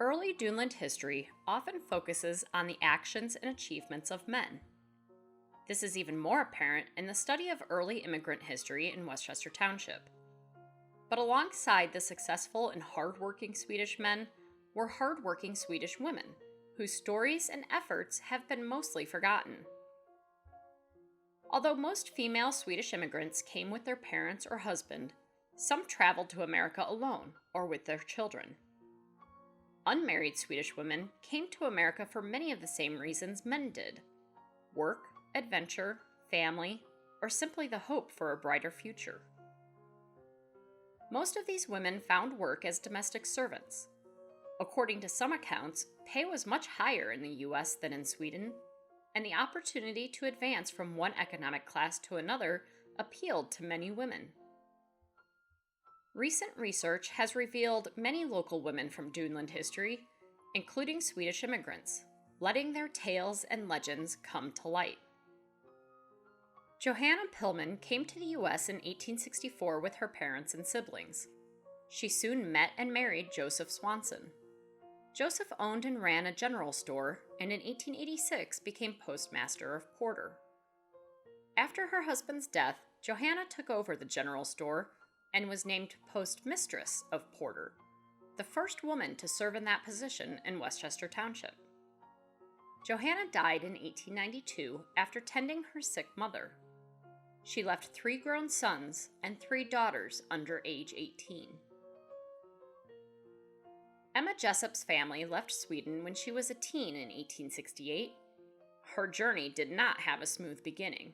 Early Duneland history often focuses on the actions and achievements of men. This is even more apparent in the study of early immigrant history in Westchester Township. But alongside the successful and hardworking Swedish men were hardworking Swedish women, whose stories and efforts have been mostly forgotten. Although most female Swedish immigrants came with their parents or husband, some traveled to America alone or with their children. Unmarried Swedish women came to America for many of the same reasons men did: work, adventure, family, or simply the hope for a brighter future. Most of these women found work as domestic servants. According to some accounts, pay was much higher in the US than in Sweden, and the opportunity to advance from one economic class to another appealed to many women. Recent research has revealed many local women from Duneland history, including Swedish immigrants, letting their tales and legends come to light. Johanna Pillman came to the U.S. in 1864 with her parents and siblings. She soon met and married Jessup Swanson. Joseph owned and ran a general store and in 1886 became postmaster of Porter. After her husband's death, Johanna took over the general store and was named postmistress of Porter, the first woman to serve in that position in Westchester Township. Johanna died in 1892 after tending her sick mother. She left 3 grown sons and 3 daughters under age 18. Emma Jessup's family left Sweden when she was a teen in 1868. Her journey did not have a smooth beginning.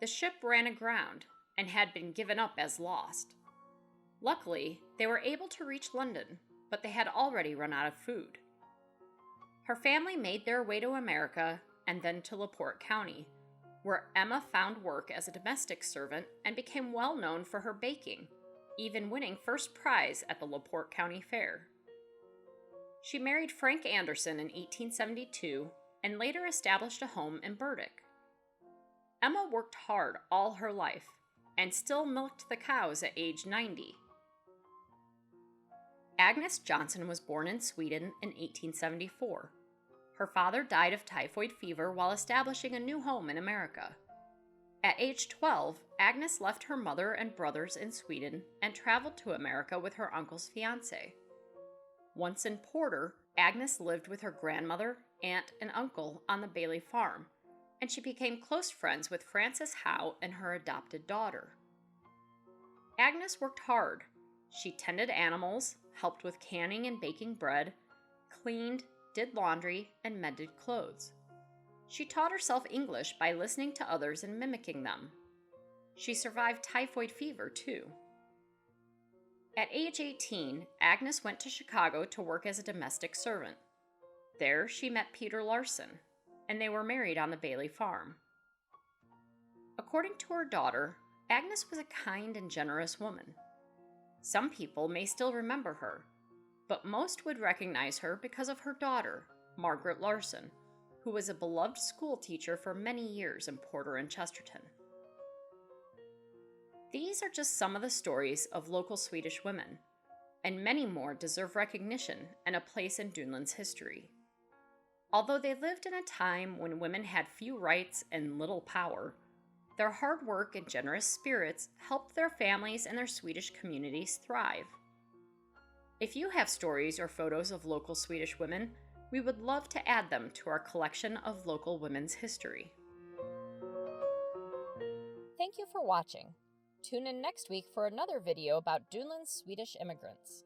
The ship ran aground and had been given up as lost. Luckily, they were able to reach London, but they had already run out of food. Her family made their way to America and then to LaPorte County, where Emma found work as a domestic servant and became well known for her baking, even winning first prize at the LaPorte County Fair. She married Frank Anderson in 1872 and later established a home in Burdick. Emma worked hard all her life and still milked the cows at age 90. Agnes Johnson was born in Sweden in 1874. Her father died of typhoid fever while establishing a new home in America. At age 12, Agnes left her mother and brothers in Sweden and traveled to America with her uncle's fiancé. Once in Porter, Agnes lived with her grandmother, aunt, and uncle on the Bailey farm, and she became close friends with Frances Howe and her adopted daughter. Agnes worked hard. She tended animals, helped with canning and baking bread, cleaned, did laundry, and mended clothes. She taught herself English by listening to others and mimicking them. She survived typhoid fever, too. At age 18, Agnes went to Chicago to work as a domestic servant. There, she met Peter Larson, and they were married on the Bailey farm. According to her daughter, Agnes was a kind and generous woman. Some people may still remember her, but most would recognize her because of her daughter, Margaret Larson, who was a beloved school teacher for many years in Porter and Chesterton. These are just some of the stories of local Swedish women, and many more deserve recognition and a place in Duneland's history. Although they lived in a time when women had few rights and little power, their hard work and generous spirits helped their families and their Swedish communities thrive. If you have stories or photos of local Swedish women, we would love to add them to our collection of local women's history. Thank you for watching. Tune in next week for another video about Duneland's Swedish immigrants.